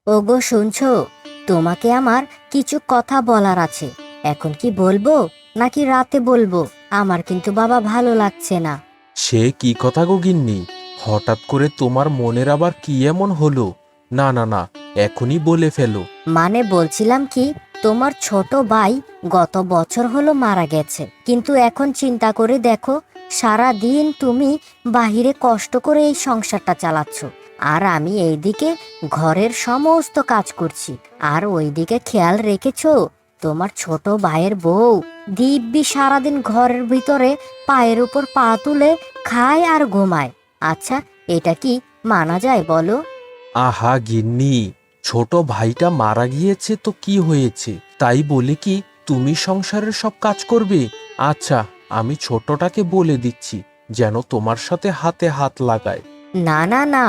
ওগো শুনছো, তোমাকে আমার কিছু কথা বলার আছে। এখন কি বলবো নাকি রাতে বলবো? আমার কিন্তু বাবা ভালো লাগছে না। সে কি কথা গো গিন্নি? হঠাৎ করে তোমার মনের আবার কি এমন হলো? না না না, এখনই বলে ফেলো। মানে বলছিলাম কি, তোমার ছোট ভাই গত বছর হলো মারা গেছে, কিন্তু এখন চিন্তা করে দেখো, সারা দিন তুমি বাহিরে কষ্ট করে এই সংসারটা চালাচ্ছ, আর আমি এইদিকে ঘরের সমস্ত কাজ করছি। আর ওইদিকে খেয়াল রেখেছো, তোমার ছোট ভাইয়ের বউ দিব্যি সারাদিন ঘরের ভিতরে পায়ের উপর পা তুলে খায় আর ঘুমায়। আচ্ছা, এটা কি মানা যায় বলো? আহা গিন্নি, ছোট ভাইটা মারা গিয়েছে তো কি হয়েছে, তাই বলে কি তুমি সংসারের সব কাজ করবে? আচ্ছা, আমি ছোটটাকে বলে দিচ্ছি যেন তোমার সাথে হাতে হাত লাগায়। না না না,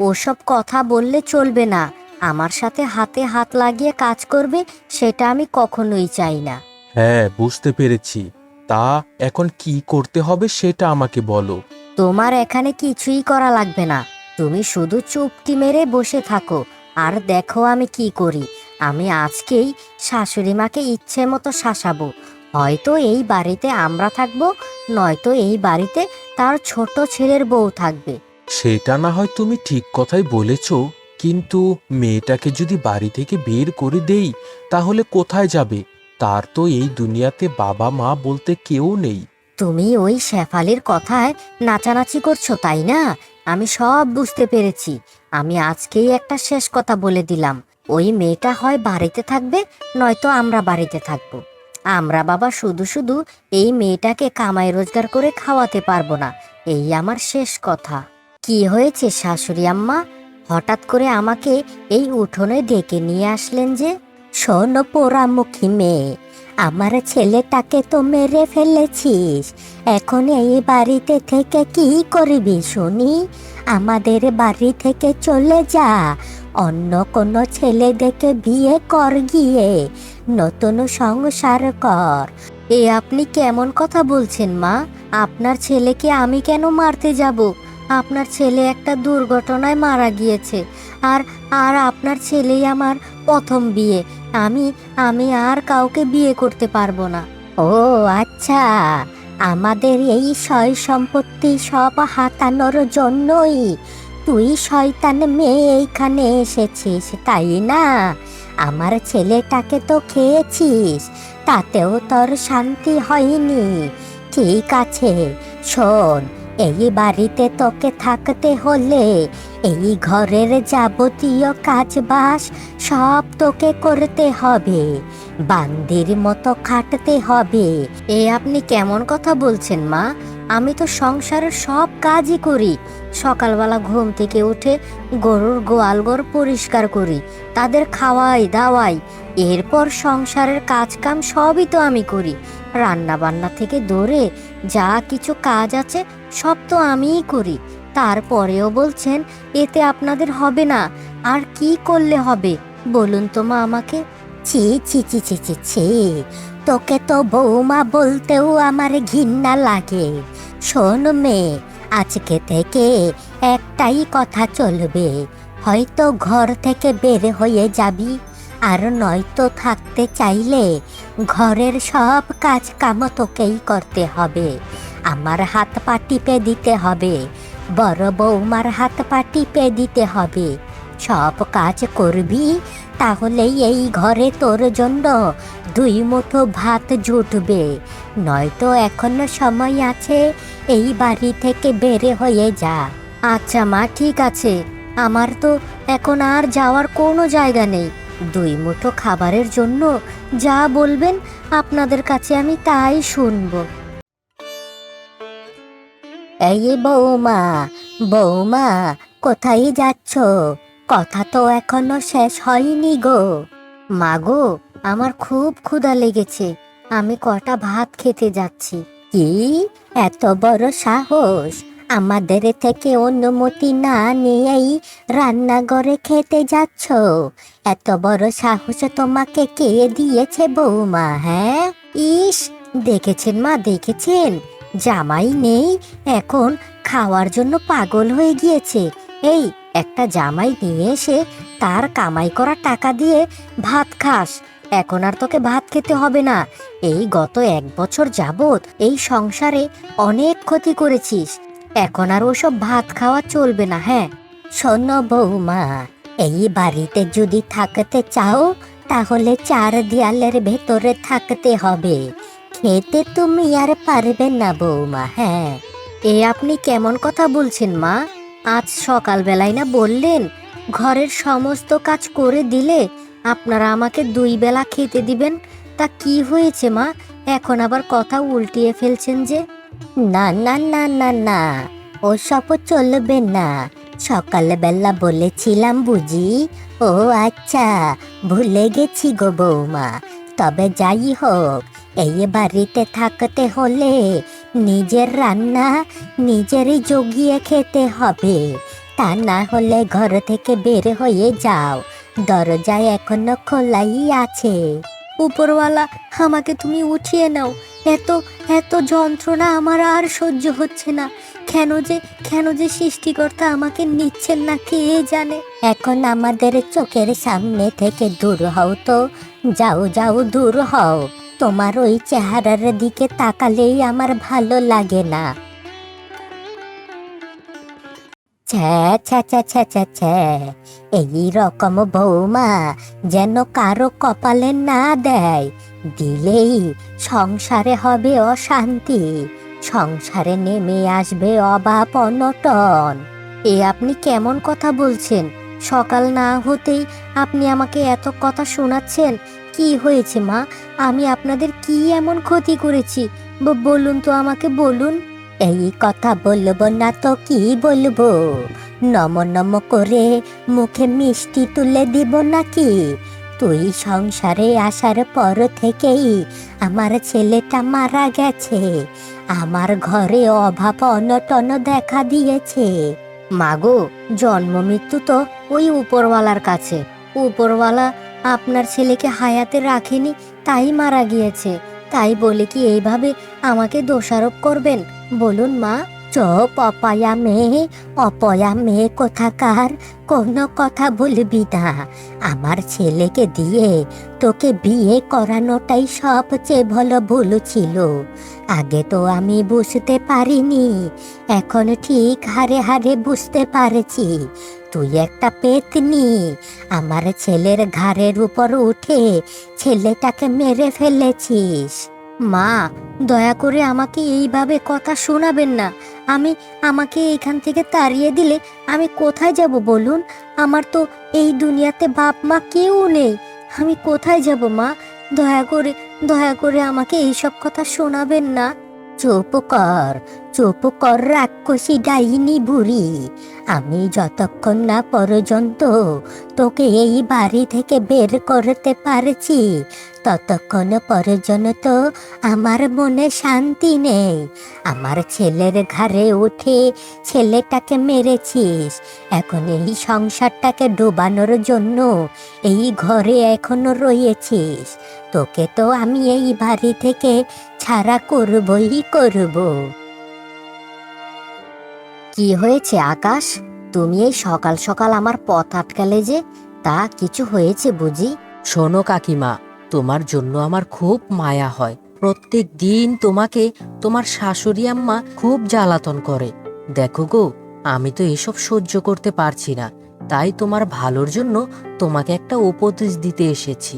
ওসব কথা বললে চলবে না। আমার সাথে হাতে হাত লাগিয়ে কাজ করবে, সেটা আমি কখনোই চাই না। হ্যাঁ, বুঝতে পেরেছি। তা এখন কি করতে হবে সেটা আমাকে বলো। তোমার এখানে কিছুই করা লাগবে না, তুমি শুধু চুপটি মেরে বসে থাকো আর দেখো আমি কি করি। আমি আজকেই শাশুড়ি মাকে ইচ্ছে মতো শাসাবো। হয়তো এই বাড়িতে আমরা থাকবো, নয়তো এই বাড়িতে তার ছোট ছেলের বউ থাকবে। সেটা না হয় তুমি ঠিক কথাই বলেছ, কিন্তু মেয়েটাকে যদি বাড়ি থেকে বের করে দেই তাহলে কোথায় যাবে? তার তো এই দুনিয়াতে বাবা মা বলতে কেউ নেই। তুমি ওই শেফালির কথায় নাচানাচি করছো, তাই না? আমি সব বুঝতে পেরেছি। আমি আজকেই একটা শেষ কথা বলে দিলাম, ওই মেয়েটা হয় বাড়িতে থাকবে, নয়তো আমরা বাড়িতে থাকবো। আমরা বাবা শুধু শুধু এই মেয়েটাকে কামাই রোজগার করে খাওয়াতে পারবো না। এই আমার শেষ কথা। কি হয়েছে শাশুড়ি আম্মা, হঠাৎ করে আমাকে এই উঠোনে ডেকে নিয়ে আসলেন যে? শোনো পোড়ামুখী মেয়ে, আমার ছেলেটাকে তো মেরে ফেলেছিস, এখন এই বাড়িতে থেকে কি করবি শুনি? আমাদের বাড়ি থেকে চলে যা, অন্য কোনো ছেলে দেখে বিয়ে কর গিয়ে, নতুন সংসার কর। এ আপনি কেমন কথা বলছেন মা? আপনার ছেলেকে আমি কেন মারতে যাব? আপনার ছেলে একটা দুর্ঘটনায় মারা গিয়েছে। আর আর আপনার ছেলেই আমার প্রথম বিয়ে। আমি আমি আর কাউকে বিয়ে করতে পারবো না। ও আচ্ছা, আমাদের এই সয় সম্পত্তি সব হাতানোর জন্যই তুই শয়তান মেয়ে এইখানে এসেছিস, তাই না? আমার ছেলেটাকে তো খেয়েছিস, তাতেও তোর শান্তি হয়নি। ঠিক আছে, শোন, এই বাড়িতে তোকে থাকতে হলে এই ঘরের যাবতীয় কাজবাজ সব তোকে করতে হবে, বান্দির মতো খাটতে হবে। এ আপনি কেমন কথা বলছেন মা? আমি তো সংসারের সব কাজই করি। সকালবেলা ঘুম থেকে উঠে গরুর গোয়ালঘর পরিষ্কার করি, তাদের খাওয়াই দাওয়াই, এরপর সংসারের কাজ কাম সবই তো আমি করি। রান্না বান্না থেকে ধরে যা কিছু কাজ আছে সব তো আমিই করি। তারপরেও বলছেন এতে আপনাদের হবে না? আর কি করলে হবে বলুন তো মা আমাকে? ছি ছি ছি ছি ছি ছি, তোকে তো বৌমা বলতেও আমার ঘৃণা লাগে। শোন মেয়ে, আজকে থেকে একটাই কথা চলবে, হয়তো ঘর থেকে বের হয়ে যাবি, আর নয়তো থাকতে চাইলে ঘরের সব কাজ কাম তোকেই করতে হবে। আমার হাত পা টিপে দিতে হবে, বড় বৌমার হাত পা টিপে দিতে হবে। সব কাজ করবি, তাহলেই এই ঘরে তোর জন্য দুই মুঠো ভাত জুটবে, নয়তো এখনো সময় আছে, এই বাড়ি থেকে বেরে হয়ে যা। আচ্ছা মা, ঠিক আছে। আমার তো এখন আর যাওয়ার কোনো জায়গা নেই। দুই মুঠো খাবারের জন্য যা বলবেন আপনাদের কাছে আমি তাই শুনবো। এই বৌমা, বৌমা, কোথায় যাচ্ছ? কথা তো এখনো শেষ হয়নি গো। মা গো, আমার খুব ক্ষুধা লেগেছে, আমি কটা ভাত খেতে যাচ্ছি। কি, এত বড় সাহস? আমাদের থেকে অনুমতি না নিয়েই রান্নাঘরে খেতে যাচ্ছ? এত বড় সাহস তোমাকে কে দিয়েছে বৌমা, হ্যাঁ? ইস, দেখেছেন মা, দেখেছেন, জামাই নেই, এখন খাওয়ার জন্য পাগল হয়ে গিয়েছে। এই, একটা জামাই নিয়ে এসে তার কামাই করা টাকা দিয়ে ভাত খাস। এখন আর তোকে ভাত খেতে হবে না। এই গত 1 বছর যাবত এই সংসারে অনেক ক্ষতি করেছিস। এখন আর ওসব ভাত খাওয়া চলবে না। হ্যাঁ, শোনো বৌমা, এই বাড়িতে যদি থাকতে চাও তাহলে 4 দেয়ালের ভেতরে থাকতে হবে। খেতে তুমি আর পারবে না বৌমা। হ্যাঁ, এ আপনি কেমন কথা বলছেন মা? আজ সকালবেলায় না বললেন ঘরের সমস্ত কাজ করে দিলে আপনারা আমাকে 2 বেলা খেতে দিবেন? তা কি হয়েছে মা, এখন আবার কথা উল্টিয়ে ফেলছেন যে? না না না না না, ওসব চলবে না। সকালবেলা বলেছিলাম বুঝি? ও আচ্ছা, ভুলে গেছি গো বৌমা। তবে যাই হোক, এই বাড়িতে থাকতে হলে নিজের রান্না নিজেরই জগিয়ে খেতে হবে। তা না হলে ঘর থেকে বের হয়ে যাও, দরজা এখনো খোলাই আছে। উপরওয়ালা, আমাকে তুমি উঠিয়ে নাও। এত এত যন্ত্রণা আমার আর সহ্য হচ্ছে না। কেন যে সৃষ্টিকর্তা আমাকে নিচ্ছেন না কে জানে। এখন আমাদের চোখের সামনে থেকে দূর হও তো। যাও যাও, দূর হও। তোমার ওই চেহারার দিকে তাকালেই আমার ভালো লাগে না। ছ্যা ছ্যা ছ্যা ছ্যা ছ্যা ছ্যা, এই রকম বৌমা যেন কারো কপালে না দেয়। দিলেই সংসারে হবে অশান্তি, সংসারে নেমে আসবে অভাব অনটন। এ আপনি কেমন কথা বলছেন? সকাল না হতেই আপনি আমাকে এত কথা শোনাচ্ছেন। কি হয়েছে মা? আমি আপনাদের কি এমন ক্ষতি করেছি? বলুন তো, আমাকে বলুন। এই কথা বলবো না তো কি বলবো? নম নম করে মুখে মিষ্টি তুলে দিব নাকি? তুই সংসারে আসার পর থেকেই আমার ছেলেটা মারা গেছে। আমার ঘরে অভাব অনটন দেখা দিয়েছে। মাগো, জন্ম মৃত্যু তো ওই উপরওয়ালার কাছে। উপরওয়ালা আপনার ছেলেকে হায়াতে রাখেনি, তাই মারা গিয়েছে। তাই বলে কি এইভাবে আমাকে দোষারোপ করবেন? বলুন মা। চুপ অপয়া মেয়ে কোথাকার, কোনো কথা বলবি না। আমার ছেলেকে দিয়ে তোকে বিয়ে করানোটাই সবচেয়ে ভালো ভুল ছিল। আগে তো আমি বুঝতে পারিনি, এখন ঠিক হারে হারে বুঝতে পারছি। তুই একটা পেতনি, আমার ছেলের ঘাড়ের উপর উঠে ছেলেটাকে মেরে ফেলেছিস। মা, দয়া করে আমাকে এইভাবে কথা শোনাবেন না। আমাকে এখান থেকে তাড়িয়ে দিলে আমি কোথায় যাব বলুন? আমার তো এই দুনিয়াতে বাপ মা কেউ নেই। আমি কোথায় যাব মা? দয়া করে আমাকে এইসব কথা শোনাবেন না। চুপ কর রাক্ষসী ডাইনি বুড়ি। আমি যতক্ষণ না পর্যন্ত তোকে এই বাড়ি থেকে বের করতে পারছি ততক্ষণ পর্যন্ত আমার মনে শান্তি নেই। আমার ছেলের ঘাড়ে উঠে ছেলেটাকে মেরেছিস, এখন এই সংসারটাকে ডুবানোর জন্য এই ঘরে এখনো রয়েছিস। তোকে তো আমি এই বাড়ি থেকে ছাড়া করবই করব। কি হয়েছে আকাশ? তুমি এই সকাল সকাল আমার পথ আটকালে যে? তা কিছু হয়েছে বুঝি? শোনো কাকিমা, তোমার জন্য আমার খুব মায়া হয়। প্রত্যেক দিন তোমাকে তোমার শাশুড়ি আম্মা খুব জ্বালাতন করে। দেখো গো, আমি তো এসব সহ্য করতে পারছি না। তাই তোমার ভালোর জন্য তোমাকে একটা উপদেশ দিতে এসেছি।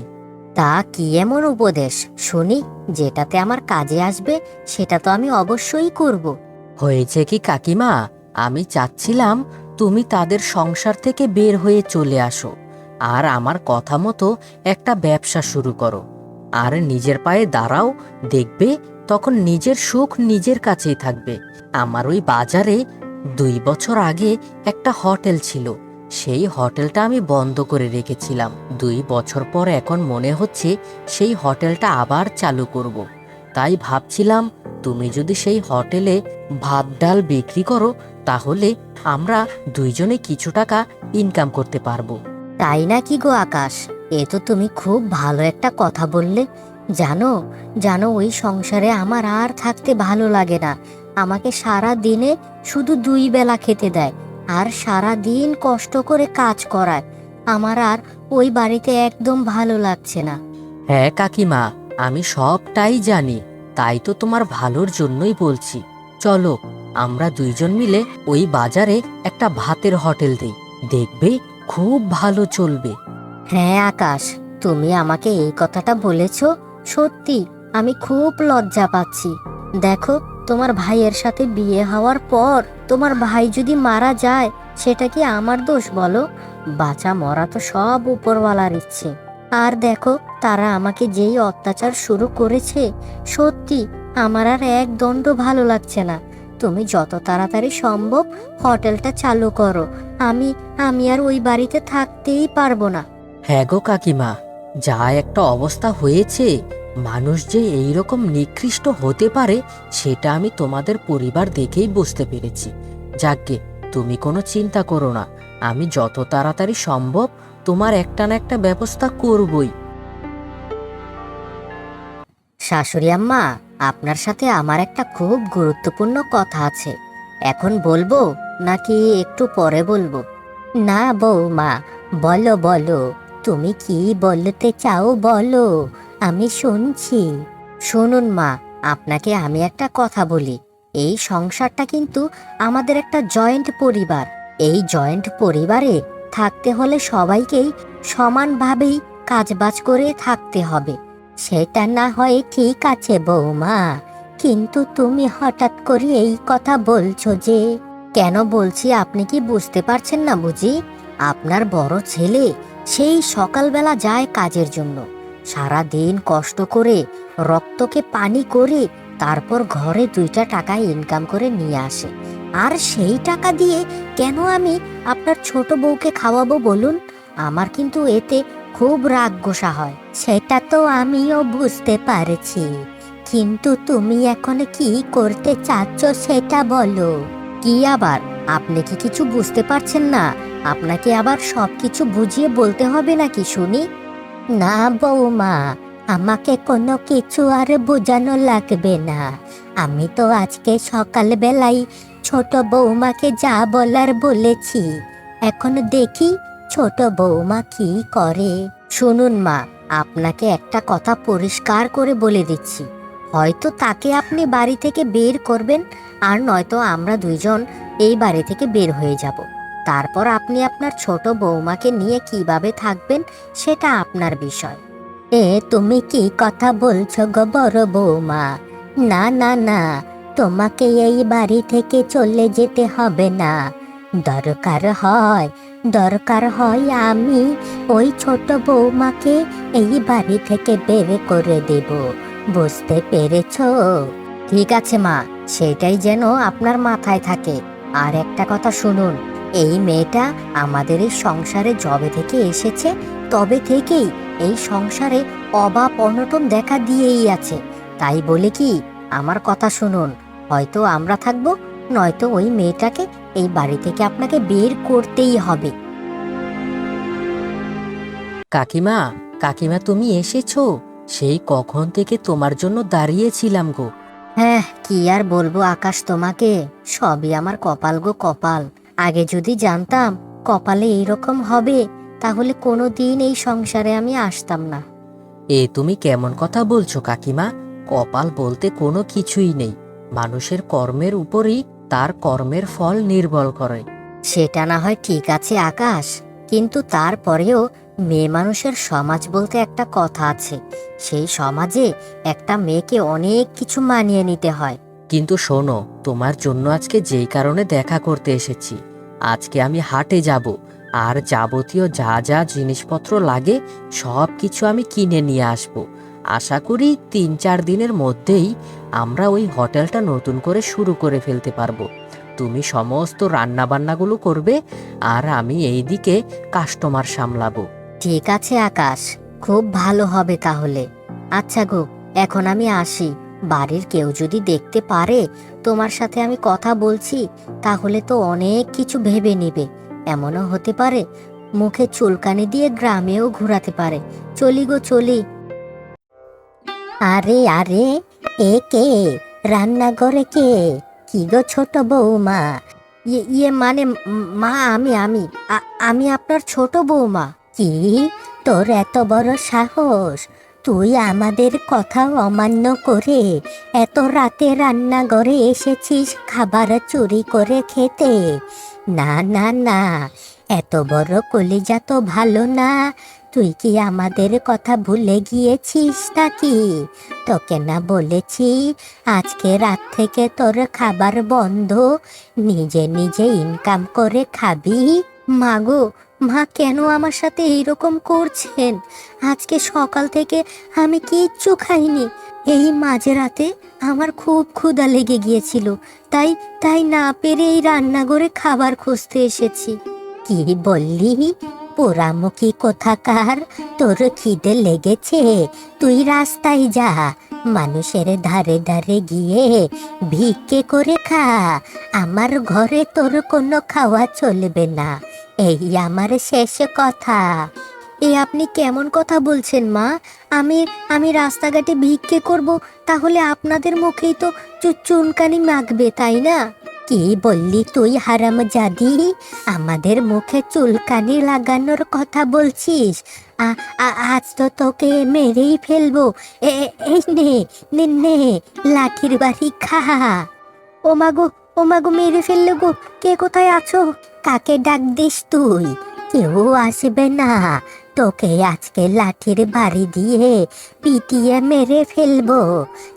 তা কি এমন উপদেশ শুনি? যেটাতে আমার কাজে আসবে সেটা তো আমি অবশ্যই করব। হয়েছে কি কাকিমা, আমি চাচ্ছিলাম তুমি তাদের সংসার থেকে বের হয়ে চলে আসো, আর আমার কথা মতো একটা ব্যবসা শুরু করো, আর নিজের পায়ে দাঁড়াও। দেখবে তখন নিজের সুখ নিজের কাছেই থাকবে। আমার ওই বাজারে 2 বছর আগে একটা হোটেল ছিল, সেই হোটেলটা আমি বন্ধ করে রেখেছিলাম। 2 বছর পর এখন মনে হচ্ছে সেই হোটেলটা আবার চালু করব। তাই ভাবছিলাম তুমি যদি সেই হোটেলে ভাত ডাল বিক্রি করো তাহলে আমরা দুইজনে কিছু টাকা ইনকাম করতে পারবো। তাই নাকি গো আকাশ? এ তো তুমি খুব ভালো একটা কথা বললে। জানো জানো, ওই সংসারে আমার আর থাকতে ভালো লাগে না। আমাকে সারা দিনে শুধু 2 বেলা খেতে দেয়। আর সারা দিন কষ্ট করে কাজ করায়। আমার আর ওই বাড়িতে একদম ভালো লাগছে না। হ্যাঁ কাকিমা, আমি সবটাই জানি, তাই তো তোমার ভালোর জন্যই বলছি। চলো আমরা দুইজন মিলে ওই বাজারে একটা ভাতের হোটেল দিই, দেখবে খুব ভালো চলবে। হ্যাঁ আকাশ, তুমি আমাকে এই কথাটা বলেছ, সত্যি আমি খুব লজ্জা পাচ্ছি। দেখো, তোমার ভাইয়ের সাথে বিয়ে হওয়ার পর তোমার ভাই যদি মারা যায়, সেটা কি আমার দোষ বলো? বাঁচা মরা তো সব উপরওয়ালার ইচ্ছে। আর দেখো, তারা আমাকে যেই অত্যাচার শুরু করেছে, সত্যি আমার আর এক দণ্ড ভালো লাগছে না। তুমি যত তাড়াতাড়ি সম্ভব হোটেলটা চালু করো। আমি আমি আর ওই বাড়িতে থাকতেই পারবো না। হ্যাঁ গো কাকিমা, যা একটা অবস্থা হয়েছে, মানুষ যে এইরকম নিকৃষ্ট হতে পারে সেটা আমি তোমাদের পরিবার দেখেই বুঝতে পেরেছি। যাকগে, তুমি কোনো চিন্তা করো না, আমি যত তাড়াতাড়ি সম্ভব তোমার একটা না একটা ব্যবস্থা করবই। শাশুড়ি আম্মা, আপনার সাথে আমার একটা খুব গুরুত্বপূর্ণ কথা আছে। এখন বলবো নাকি একটু পরে বলবো? না বৌমা, বলো বলো, তুমি কি বলতে চাও বলো, আমি শুনছি। শুনুন মা, আপনাকে আমি একটা কথা বলি। এই সংসারটা কিন্তু আমাদের একটা জয়েন্ট পরিবার। এই জয়েন্ট পরিবারে থাকতে হলে সবাইকেই সমানভাবেই কাজবাজ করে থাকতে হবে। সেটা না হয় ঠিক আছে বৌমা, কিন্তু তুমি হঠাৎ করে এই কথা বলছো যে? কেন বলছি আপনি কি বুঝতে পারছেন না বুঝি? আপনার বড় ছেলে সেই সকালবেলা যায় কাজের জন্য, সারা দিন কষ্ট করে রক্তকে পানি করে তারপর ঘরে 2টা টাকা ইনকাম করে নিয়ে আসে। আর সেই টাকা দিয়ে কেন আমি আপনার ছোট বউকে খাওয়াবো বলুন? আমার কিন্তু এতে খুব রাগ গোসা হয়। সেটা তো আমিও বুঝতে পারছি, কিন্তু তুমি এখন কি করতে চাচ্ছ সেটা বলো। কি আবার? আপনি কি কিছু বুঝতে পারছেন না? আপনাকে আবার সবকিছু বুঝিয়ে বলতে হবে নাকি শুনি? না বৌমা, আমাকে কোনো কিছু আর বোঝানো লাগবে না। আমি তো আজকে সকালবেলাই ছোট বৌমাকে যা বলার বলেছি। এখন দেখি ছোট বৌমা কি করে। শুনুন মা, আপনাকে একটা কথা পরিষ্কার করে বলে দিচ্ছি। হয়তো তাকে আপনি বাড়ি থেকে বের করবেন, আর নয়তো আমরা দুইজন এই বাড়ি থেকে বের হয়ে যাব। তারপর আপনি আপনার ছোট বৌমাকে নিয়ে কিভাবে থাকবেন সেটা আপনার বিষয়। তুমি কি কথা বলছো গো বড় বৌমা? না না না, তোমাকে এই বাড়ি থেকে চলে যেতে হবে না। দরকার হয় আমি ওই ছোট বৌমাকে এই বাড়ি থেকে বের করে দেব, বুঝতে পেরেছো? ঠিক আছে মা, সেটাই যেন আপনার মাথায় থাকে। আর একটা কথা শুনুন, এই মেয়েটা আমাদের এই সংসারে যবে থেকে এসেছে তবে থেকেই এই সংসারে অভাব অনটন দেখা দিয়েই আছে। তাই বলে কি, আমার কথা শুনুন, হয়তো আমরা থাকবো, নয়তো ওই মেয়েটাকে এই বাড়ি থেকে আপনাকে বের করতেই হবে। কাকিমা, কাকিমা তুমি এসেছো? সেই কখন থেকে তোমার জন্য দাঁড়িয়েছিলাম গো। হ্যাঁ, কি আর বলবো আকাশ তোমাকে, সবই আমার কপাল গো কপাল। আগে যদি জানতাম কপালে এইরকম হবে, তাহলে কোনোদিন এই সংসারে আমি আসতাম না। তুমি কেমন কথা বলছো কাকিমা? কপাল বলতে কোনো কিছুই নেই, মানুষের কর্মের উপরই তার কর্মের ফল নির্ভর করে। সেটা না হয় ঠিক আছে আকাশ, কিন্তু তারপরেও মেয়ে মানুষের সমাজ বলতে একটা কথা আছে। সেই সমাজে একটা মেয়েকে অনেক কিছু মানিয়ে নিতে হয়। কিন্তু শোনো, তোমার জন্য আজকে যেই কারণে দেখা করতে এসেছি, আজকে আমি হাটে যাব, আর যাবতীয় যা যা জিনিসপত্র লাগে সব কিছু আমি কিনে নিয়ে আসব। আশা করি 3-4 দিনের মধ্যেই আমরা ওই হোটেলটা নতুন করে শুরু করে ফেলতে পারবো। তুমি সমস্ত রান্না বান্নাগুলো করবে, আর আমি এইদিকে কাস্টমার সামলাবো। ঠিক আছে আকাশ, খুব ভালো হবে তাহলে। আচ্ছা গো, এখন আমি আসি। বাড়ির কেউ যদি দেখতে পারে তোমার সাথে আমি কথা বলছি, তাহলে তো অনেক কিছু ভেবে নিবে। এমনও হতে পারে মুখে চুলকানি দিয়ে গ্রামেও ঘোরাতে পারে। চলি গো চলি। আরে আরে, এ কে? রান্নাঘরে কে? কি গো ছোট বৌমা, ইয়ে মানে মা, আমি আপনার ছোট বৌমা। কি, তোর এত বড় সাহস? তুই আমাদের কথা অমান্য করে এত রাতে রান্নাঘরে এসেছিস খাবার চুরি করে খেতে? না না না, এত বড় কলিজা তো ভালো না। তুই কি আমাদের কথা ভুলে গিয়েছিস নাকি? তোকে না বলেছি আজকে রাত থেকে তোর খাবার বন্ধ, নিজে নিজে ইনকাম করে খাবি? মাগো, মা কেন আমার সাথে এইরকম করছেন? আজকে সকাল থেকে আমি কিচ্ছু খাইনি। এই মাঝরাতে আমার খুব ক্ষুধা লেগে গিয়েছিল, তাই তাই না পেরে এই রান্নাঘরে খাবার খুঁজতে এসেছি। কি বললি? পোড়ামুখী কোথাকার! তোর খিদে লেগেছে? তুই রাস্তায় যা, মানুষের ধারে ধারে গিয়ে ভিক্ষে করে খা। আমার ঘরে তোর কোনো খাওয়া চলবে না, এই আমার শেষ কথা। এ আপনি কেমন কথা বলছেন মা? আমি আমি রাস্তাঘাটে ভিক্ষে করব, তাহলে আপনাদের মুখেই তো চুনকানি মাখবে, তাই না? কি বললি তুই হারামজাদি? আমাদের মুখে চুলকানি লাগানোর কথা বলছিস? আজ তো তোকে মেরেই ফেলবো। এই নে নে নে, লাঠির বাড়ি খা। ও মাগো, মেরে ফেললে গো! কে কোথায় আছো? কাকে ডাক দিস তুই? কেউ আসবে না, তোকে আজকে লাঠির বাড়ি দিয়ে পিটিয়ে মেরে ফেলবো,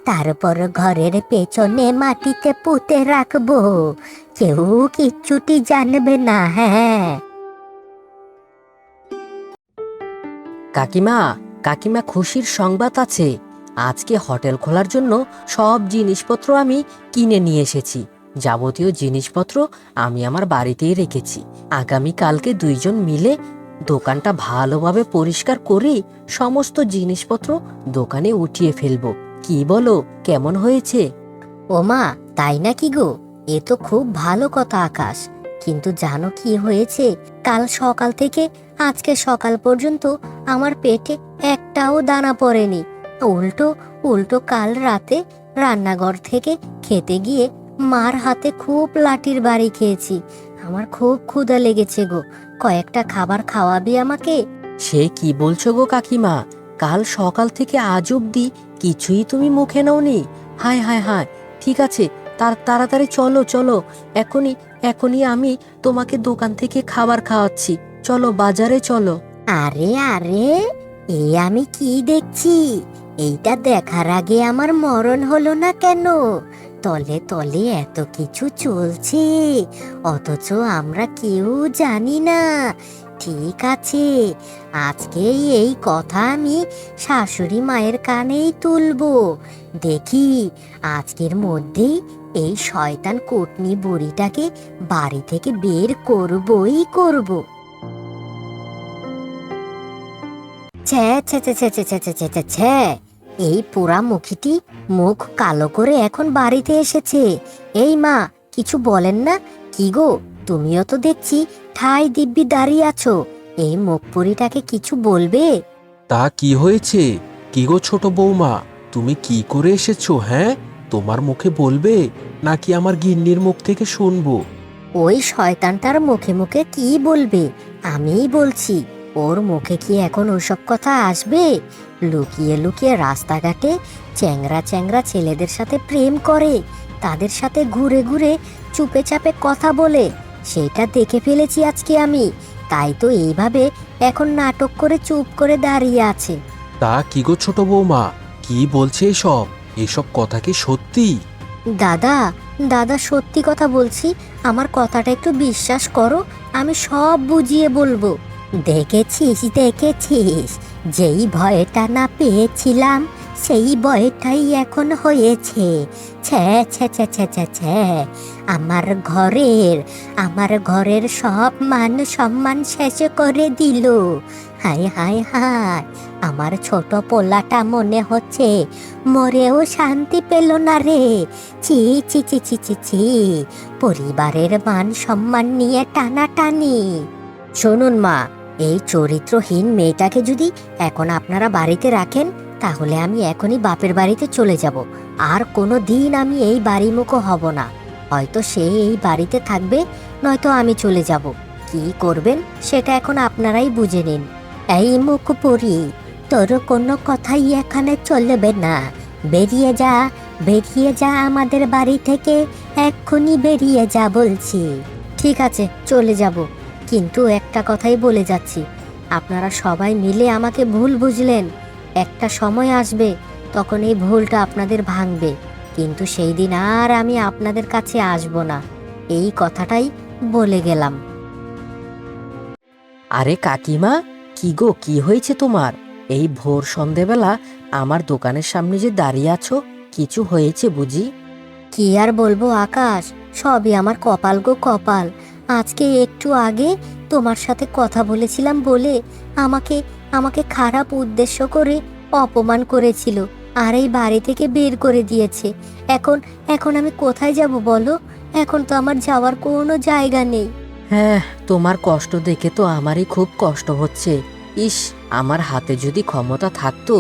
তারপর ঘরের পেছনে মাটিতে পুঁতে রাখবো। কেউ কিচ্ছুটি জানবে না। হ্যাঁ, কাকিমা, কাকিমা, খুশির সংবাদ আছে। আজকে হোটেল খোলার জন্য সব জিনিসপত্র আমি কিনে নিয়ে এসেছি। যাবতীয় জিনিসপত্র আমি আমার বাড়িতেই রেখেছি। আগামী কালকে দুইজন মিলে দোকানটা ভালোভাবে পরিষ্কার করে সমস্ত জিনিসপত্র দোকানে উঠিয়ে ফেলবো। কি বলো, কেমন হয়েছে? ও মা, তাই নাকি গো? এ তো খুব ভালো কথা আকাশ। কিন্তু জানো কি হয়েছে? কাল সকাল থেকে আজকে সকাল পর্যন্ত আমার পেটে একটাও দানা পড়েনি। উল্টো উল্টো কাল রাতে রান্নাঘর থেকে খেতে গিয়ে মার হাতে খুব লাঠির বাড়ি খেয়েছি। আমার খুব ক্ষুধা লেগেছে গো, কয়েকটা খাবার খাওয়াবি আমাকে? সে কি বলছো গো কাকিমা? কাল সকাল থেকে আজ অব্দি কিছুই তুমি মুখে নাওনি? হায় হায় হায়! ঠিক আছে, তাড়াতাড়ি চলো চলো, এখনই এখনই আমি তোমাকে দোকান থেকে খাবার খাওয়াচ্ছি। চলো, বাজারে চলো। আরে আরে, আমি কি দেখছি? এইটা দেখার আগে আমার মরণ হলো না কেন? তলে তলে এত কিছু চলছে, অথচ আমরা কেউ জানি না। ঠিক আছে, আজকেই এই কথা আমি শাশুড়ি মায়ের কানেই তুলবো। দেখি আজকের মধ্যেই এই শয়তান কোটনি বুড়িটাকে বাড়ি থেকে বের করবই করব। ছ্যা ছ্যা ছ্যা ছ্যা ছ্যা ছ্যা ছ্যা ছ্যা ছ্যা, এই পোড়া মুখিটি মুখ কালো করে এখন বাড়িতে এসেছে। এই মা, কিছু বলেন না? কি গো, তুমিও তো দেখছি ঠাই দিব্যি দাঁড়িয়ে আছো। এই মুখপুরিটাকে কিছু বলবে? তা কি হয়েছে? কি গো ছোট বৌমা, তুমি কি করে এসেছো? হ্যাঁ, তোমার মুখে বলবে নাকি আমার গিন্নির মুখ থেকে শুনবো? ওই শয়তানটার মুখে মুখে কি বলবে? আমিই বলছি। ওর মুখে কি এখন ওসব কথা আসবে? লুকিয়ে লুকিয়ে রাস্তাঘাটে চ্যাংরা চ্যাংরা ছেলেদের সাথে প্রেম করে, তাদের সাথে ঘুরে ঘুরে চুপে চাপে কথা বলে, সেটা দেখে ফেলেছি আজকে আমি। তাই তো এইভাবে এখন নাটক করে চুপ করে দাঁড়িয়ে আছে। তা কি গো ছোট বৌমা, কি বলছে এসব? এসব কথা কি সত্যি? দাদা, দাদা সত্যি কথা বলছি, আমার কথাটা একটু বিশ্বাস করো, আমি সব বুঝিয়ে বলবো। দেখেছিস, যেই ভয়টা না পেয়েছিলাম সেই ভয়টাই এখন হয়েছে। ছ্যা ছ্যা ছ্যা ছ্যা ছ্যা ছ্যা, আমার ঘরের সব মান সম্মান শেষ করে দিল। হায় হায় হায়, আমার ছোট পোলাটা মনে হচ্ছে মরেও শান্তি পেল না রে। ছি ছি ছি ছি ছি ছি, পরিবারের মান সম্মান নিয়ে টানাটানি। শুনুন মা, এই চরিত্রহীন মেয়েটাকে যদি এখন আপনারা বাড়িতে রাখেন, তাহলে আমি এখনই বাপের বাড়িতে চলে যাব। আর কোনো দিন আমি এই বাড়ি মুখো হব না। হয়তো সে এই বাড়িতে থাকবে, নয়তো আমি চলে যাব। কি করবেন সেটা এখন আপনারাই বুঝে নিন। এই মুখপুরি, তোর কোনো কথাই এখানে চলবে না। বেরিয়ে যা, বেরিয়ে যা আমাদের বাড়ি থেকে, এক্ষুনি বেরিয়ে যা বলছি। ঠিক আছে, চলে যাব, কিন্তু একটা কথাই বলে যাচ্ছি, আপনারা সবাই মিলে আমাকে ভুল বুঝলেন। একটা সময় আসবে, তখন এই ভুলটা আপনাদের ভাঙবে, কিন্তু সেই দিন আর আমি আপনাদের কাছে আসব না। এই কথাটাই বলে গেলাম। আরে কাকিমা, কি গো, কি হয়েছে তোমার? এই ভোর সন্ধেবেলা আমার দোকানের সামনে যে দাঁড়িয়ে আছো, কিছু হয়েছে বুঝি? কি আর বলবো আকাশ, সবই আমার কপাল গো কপাল। আজকে একটু আগে তোমার সাথে কথা বলেছিলাম বলে আমাকে আমাকে খারাপ উদ্দেশ্য করে অপমান করেছিল, আর এই বাড়ি থেকে বের করে দিয়েছে। এখন এখন আমি কোথায় যাব বলো? এখন তো আমার যাওয়ার কোনো জায়গা নেই। হ্যাঁ, তোমার কষ্ট দেখে তো আমারই খুব কষ্ট হচ্ছে। ইস, আমার হাতে যদি ক্ষমতা থাকতো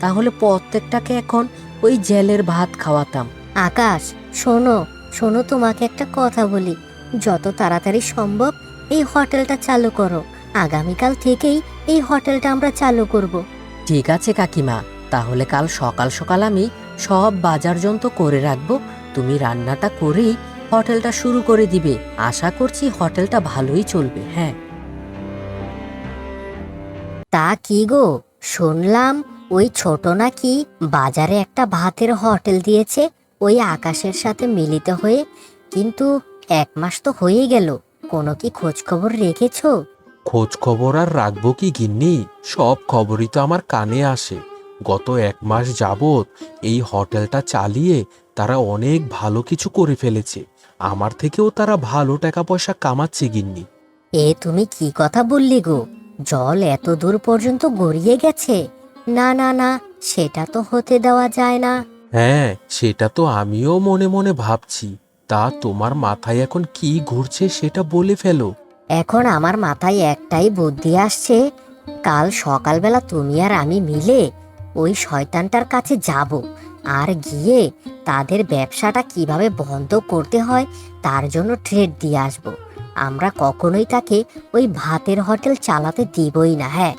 তাহলে প্রত্যেকটাকে এখন ওই জেলের ভাত খাওয়াতাম। আকাশ, শোনো শোনো, তোমাকে একটা কথা বলি। যত তাড়াতাড়ি সম্ভব এই হোটেলটা চালু করো। আগামীকাল থেকেই এই হোটেলটা আমরা চালু করব। ঠিক আছে কাকিমা, তাহলে কাল সকাল সকাল আমি সব বাজার যন্ত্র করে রাখবো। তুমি রান্নাটা করেই হোটেলটা শুরু করে দিবে। আশা করছি হোটেলটা ভালোই চলবে। হ্যাঁ, তা কি গো, শুনলাম ওই ছোট নাকি বাজারে একটা ভাতের হোটেল দিয়েছে ওই আকাশের সাথে মিলিত হয়ে, কিন্তু 1 মাস তো হয়ে গেল, কোনো কি খোঁজ খবর রেখেছো? খোঁজ খবর আর রাখবো কি গিন্নি, সব খবরই তো আমার কানে আসে। গত 1 মাস যাবত এই হোটেলটা চালিয়ে তারা অনেক ভালো কিছু করে ফেলেছে। আমার থেকেও তারা ভালো টাকা পয়সা কামাচ্ছে গিন্নি। এ তুমি কি কথা বললি গো? জল এত দূর পর্যন্ত গড়িয়ে গেছে? না না না, সেটা তো হতে দেওয়া যায় না। হ্যাঁ, সেটা তো আমিও মনে মনে ভাবছি। তা তোমার মাথায় এখন কি ঘুরছে সেটা বলে ফেলো। এখন আমার মাথায় একটাই বুদ্ধি আসছে, কাল সকালবেলা তুমি আর আমি মিলে ওই শয়তানটার কাছে যাব, আর গিয়ে তাদের ব্যবসাটা কিভাবে বন্ধ করতে হয় তার জন্য ট্রেড দিয়ে আসব। আমরা কখনোই তাকে ওই ভাতের হোটেল চালাতে দিবই না। হ্যাঁ।